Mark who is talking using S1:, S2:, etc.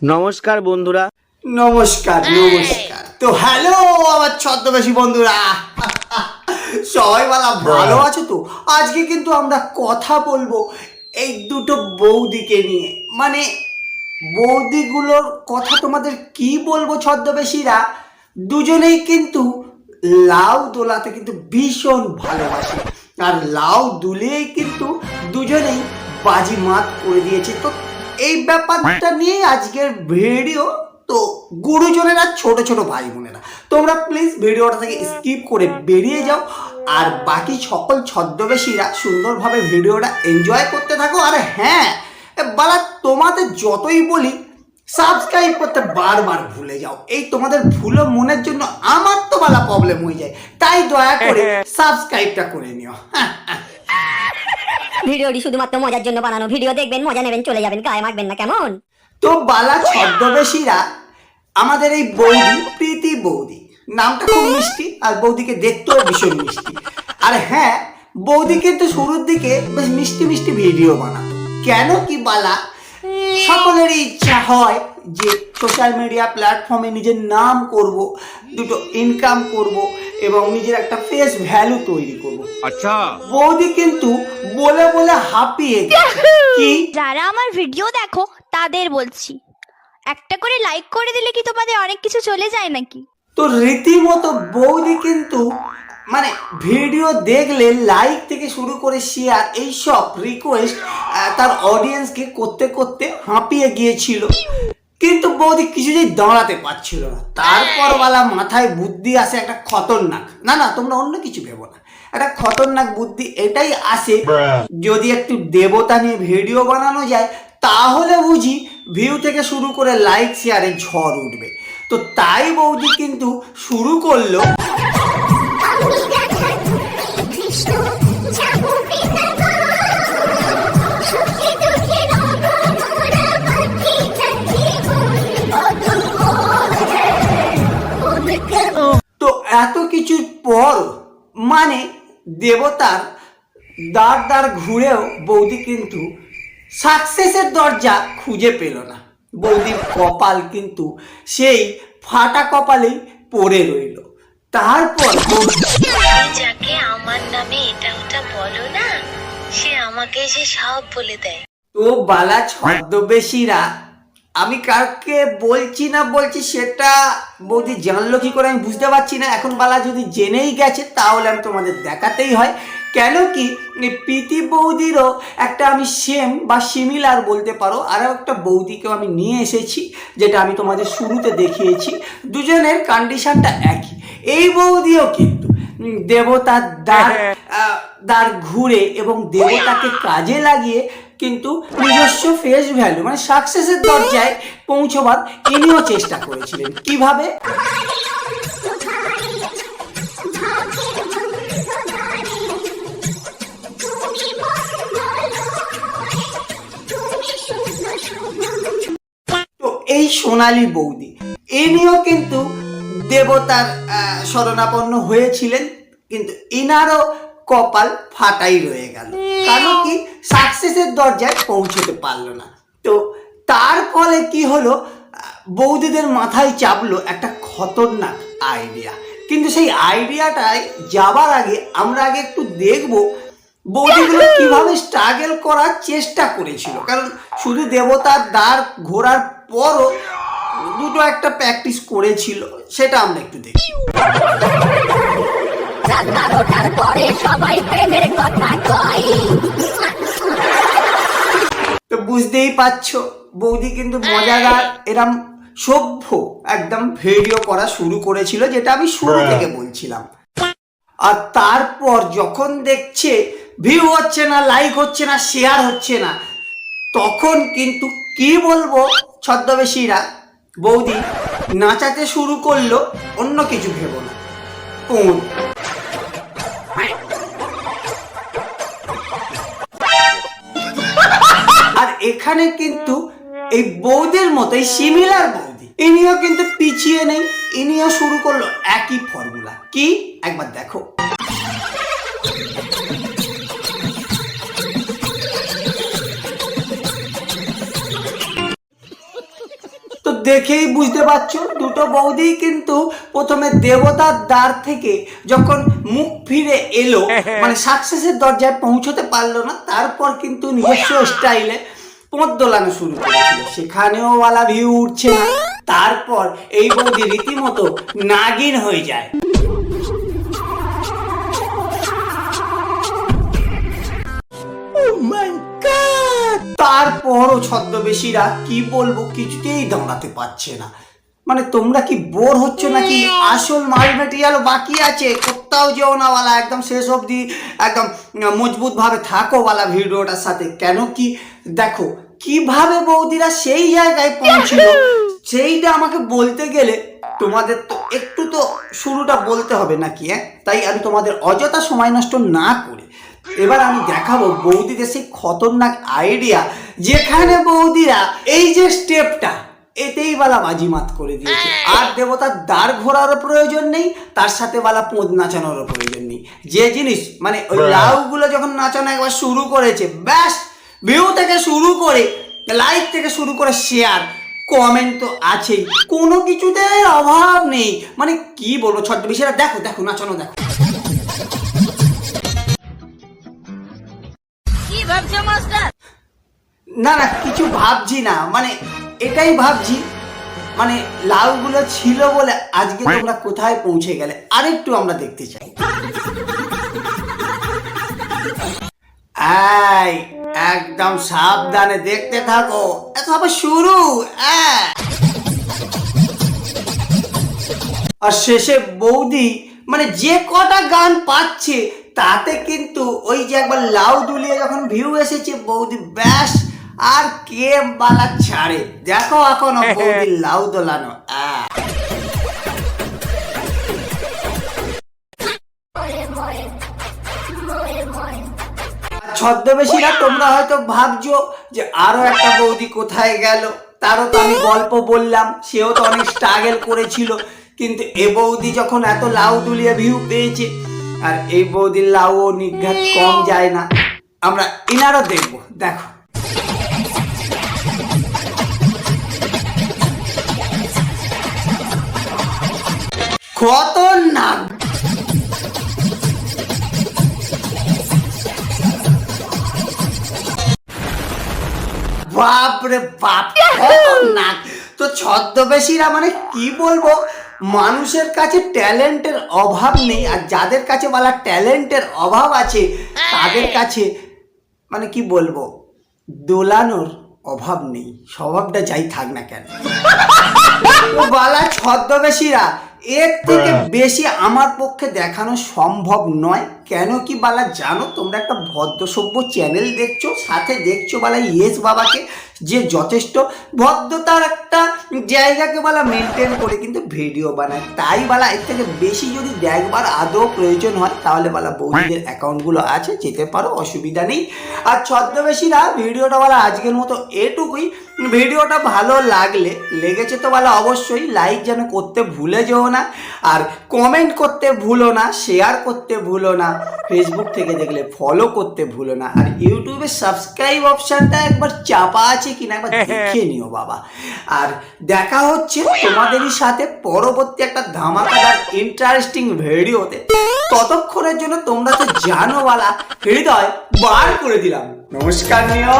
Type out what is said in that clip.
S1: নমস্কার বন্ধুরা।
S2: নমস্কার। তো হ্যালো আমার ছদ্মবেশী বন্ধুরা, সবাই ভালো আছো তো? আজকে কিন্তু আমরা কথা বলবো এই দুটো বৌদিকে নিয়ে। মানে বৌদিগুলোর কথা তোমাদের কি বলবো ছদ্মবেশীরা, দুজনেই কিন্তু লাউ দোলাতে কিন্তু ভীষণ ভালোবাসে, আর লাউ দুলেই কিন্তু দুজনেই বাজি মাত করে দিয়েছে। তো এই ব্যাপারটা নিয়ে আজকের ভিডিও। তো গুরুজনেরা, ছোট ছোট ভাই বোনেরা, তোমরা প্লিজ ভিডিওটা থেকে স্কিপ করে বেরিয়ে যাও, আর বাকি সকল ছদ্মবেশীরা সুন্দরভাবে ভিডিওটা এনজয় করতে থাকো। আর হ্যাঁ বালা, তোমাদের যতই বলি সাবস্ক্রাইব করতে বারবার ভুলে যাও। এই তোমাদের ভুলো মনের জন্য আমার তো বালা প্রবলেম হয়ে যায়, তাই দয়া করে সাবস্ক্রাইবটা করে নিও।
S3: ভিডিওটি শুধুমাত্র মজার জন্য বানানো। ভিডিও দেখবেন, মজা নেবেন, চলে যাবেন, গায়ে মাখবেন না, কেমন?
S2: তো বালা ছদ্মবেশীরা, আমাদের এই বৌদি, প্রীতি বৌদি, নামটা খুব মিষ্টি আর বৌদিকে দেখতেও ভীষণ মিষ্টি। আর হ্যাঁ, বৌদি কিন্তু শুরুর দিকে বেশ মিষ্টি মিষ্টি ভিডিও বানাতো। কেন কি বালা, সকলেরই ইচ্ছা হয় যে সোশ্যাল মিডিয়া প্ল্যাটফর্মে নিজের নাম করব, দুটো ইনকাম করব এবং নিজের একটা ফেস ভ্যালু তৈরি করব।
S1: আচ্ছা,
S2: বৌদি কিন্তু বলে বলে হাঁপিয়ে গেছে। কি
S4: যারা আমার ভিডিও দেখো তাদের বলছি, একটা করে লাইক করে দিলে কি তোমাদের অনেক কিছু চলে যায় নাকি?
S2: তো রীতিমতো বৌদি কিন্তু মানে ভিডিও দেখলে লাইক থেকে শুরু করে শেয়ার এইসব রিকোয়েস্ট তার অডিয়েন্সকে করতে করতে হাঁপিয়ে গিয়েছিল। কিন্তু বৌদি কিছুতেই দাঁড়াতে পারছিল না। তারপর বালা মাথায় বুদ্ধি আসে একটা খতরনাক, না না তোমরা অন্য কিছু ভেবো না, একটা খতরনাক বুদ্ধি এটাই আসে, যদি একটু দেবতা নিয়ে ভিডিও বানানো যায় তাহলে বুঝি ভিউ থেকে শুরু করে লাইক শেয়ারে ঝড় উঠবে। তো তাই বৌদি কিন্তু শুরু করলো তো এত কিছুর পর মানে দেবতার দ্বার দ্বার ঘুরেও বৌদি কিন্তু সাকসেসের দরজা খুঁজে পেল না। বৌদির কপাল কিন্তু সেই ফাটা কপালেই পড়ে রইল। তারপর
S5: যাকে আমার নামে এটা ওটা বলো না, সে আমাকে এসে সব বলে দেয়।
S2: তো বালা ছদ্মবেশীরা, আমি কাকে বলছি না বলছি সেটা বৌদি জানলো কি করে আমি বুঝতে পারছি না। এখন বালা যদি জেনেই গেছে তাহলে আমি তোমাদের দেখাতেই হয়। কেন কি প্রীতি বৌদিরও একটা আমি সেম বা সিমিলার বলতে পারো আরও একটা বৌদিকেও আমি নিয়ে এসেছি, যেটা আমি তোমাদের শুরুতে দেখিয়েছি। দুজনের কন্ডিশনটা একই। এই বৌদিও কিন্তু দেবতার দ্বার ঘুরে এবং দেবতাকে কাজে লাগিয়ে কিন্তু নিজস্ব ফেস ভ্যালু মানে সাকসেসের দরজায় পৌঁছবার ইনিও চেষ্টা করেছিলেন। কিভাবে? তো এই সোনালী বৌদি ইনিও কিন্তু দেবতার শরণাপন্ন হয়েছিলেন, কিন্তু ইনারও কপাল ফাটাই রয়ে গেল। কারণ কি সাকসেসের দরজায় পৌঁছতে পারলো না। তো তার ফলে কি হলো, বৌদিদের মাথায় চাপলো একটা খতরনাক আইডিয়া। কিন্তু সেই আইডিয়াটায় যাবার আগে আমরা আগে একটু দেখবো বৌদিগুলো কিভাবে স্ট্রাগল করার চেষ্টা করেছিল। কারণ শুধু দেবতার দ্বার ঘোরার পরও দুটো একটা প্র্যাকটিস করেছিল, সেটা আমরা একটু দেখি। তো বুঝতেই পারছো বৌদি কিন্তু মজাদার এরম সভ্য একদম ভিডিও করা শুরু করেছিল, যেটা আমি শুরু থেকে বলছিলাম। আর তারপর যখন দেখছে ভিউ হচ্ছে না, লাইক হচ্ছে না, শেয়ার হচ্ছে না, তখন কিন্তু কি বলবো ছদ্মবেশীরা, বৌদি নাচাতে শুরু করলো। অন্য কিছু ভেবো না, কোন আর এখানে কিন্তু এই বৌদির মতো এই সিমিলার বৌদি ইনিও কিন্তু পিছিয়ে নেই, ইনিও শুরু করলো একই ফর্মুলা। কি একবার দেখো। দেখেই বুঝতে পারছো দুটো বৌদি কিন্তু প্রথমে দেবতার দ্বার থেকে যখন মুখ ফিরে এলো, মানে সাকসেসের দরজায় পৌঁছতে পারলো না, তারপর কিন্তু নিজস্ব স্টাইলে পথ দোলানো শুরু করেছিল। সেখানেও ওয়ালা ভিউ উঠছে না। তারপর এই বৌদি রীতিমতো নাগিন হয়ে যায়। তারপরও ছদ্মবেশীরা কি বলবো কিছুতেই দাঁড়াতে পারছে না। মানে তোমরা কি বোর হচ্ছে নাকি? আসল মাল মেটেরিয়াল বাকি আছে, কোথাও যেও না ওয়ালা, একদম শেষ অবধি একদম মজবুত ভাবে থাকো ওয়ালা ভিডিওটার সাথে। কেন কি দেখো কিভাবে বৌদিরা সেই জায়গায় পৌঁছিল, সেইটা আমাকে বলতে গেলে তোমাদের তো একটু তো শুরুটা বলতে হবে নাকি? তাই আমি তোমাদের অযথা সময় নষ্ট না করে এবার আমি দেখাবো বৌদিদের সেই খতরনাক আইডিয়া, যেখানে বৌদিরা এই যে স্টেপটা এতেই বালা বাজিমাত করে দিয়েছে। আর দেবতার দ্বার ঘোরারও প্রয়োজন নেই, তার সাথে বালা পোঁদ নাচানোরও প্রয়োজন নেই। যে জিনিস মানে ওই লাউগুলো যখন নাচানো একবার শুরু করেছে, ব্যাস ভিউ থেকে শুরু করে লাইক থেকে শুরু করে শেয়ার কমেন্ট তো আছেই, কোনো কিছুতে অভাব নেই। মানে কি বলবো ছদ্মবেশীরা, দেখো দেখো নাচানো দেখো। না না কিছু ভাবছি না, মানে এটাই ভাবছি, মানে লাউগুলো ছিল বলে আজকে তোমরা কোথায় পৌঁছে গেলে আরেকটু আমরা দেখতে চাই। এই একদম সাবধানে দেখতে থাকো, তবে শুরু। আর শেষে বৌদি মানে যে কটা গান পাচ্ছে তাতে কিন্তু ওই যে একবার লাউ দুলিয়ে যখন ভিউ এসেছে বৌদি ব্যাস আর কে বালা ছাড়ে। দেখো এখনো বৌদি লাউ দোলানো। ছদ্মবেশীরা তোমরা হয়তো ভাবছো যে আরো একটা বৌদি কোথায় গেল, তারও তো আমি গল্প বললাম, সেও তো অনেক স্ট্রাগল করেছিল, কিন্তু এ বৌদি যখন এত লাউ দুলিয়ে ভিউ পেয়েছে, আর এই বৌদির লাউও নিঘাত কম যায় না। আমরা ইনারও দেখবো, দেখো। খতরনাক বাপরে বাপ, খতরনাক। তো ছদ্মবেশীরা মানে কি বলবো, মানুষের কাছে ট্যালেন্টের অভাব নেই, আর যাদের কাছে বলা ট্যালেন্টের অভাব আছে তাদের কাছে মানে কি বলবো দোলানোর অভাব নেই, স্বভাবটা যাই থাক না কেন। তো বালা ছদ্মবেশীরা এর থেকে বেশি আমার পক্ষে দেখানো সম্ভব নয়। কেন কি বালা জানো, তোমরা একটা ভদ্রসভ্য চ্যানেল দেখছো, সাথে দেখছো বালা ইয়েস বাবাকে, যে যথেষ্ট ভদ্রতার একটা জায়গাকে বালা মেনটেন করে কিন্তু ভিডিও বানায়। তাই বালা এর থেকে বেশি যদি দেখবার আদৌ প্রয়োজন হয় তাহলে বালা বৌদিদের অ্যাকাউন্টগুলো আছে, যেতে পারো, অসুবিধা নেই। আর ছদ্মবেশীরা ভিডিওটা বালা আজকের মতো এটুকুই। ভিডিওটা ভালো লেগেছে তো বালা অবশ্যই লাইক যেন করতে ভুলে যেও না, আর কমেন্ট করতে ভুলো না, শেয়ার করতে ভুলো না, ফেসবুক থেকে দেখলে ফলো করতে ভুলো না, আর ইউটিউবে সাবস্ক্রাইব অপশনটা একবার চাপা আছে কিনা একবার দেখে নিও বাবা। আর দেখা হচ্ছে তোমাদেরই সাথে পরবর্তী একটা ধামাকাদার ইন্টারেস্টিং ভিডিওতে। ততক্ষণের জন্য তোমরা তো জানো বালা, হৃদয় বার করে দিলাম, নমস্কার নিও।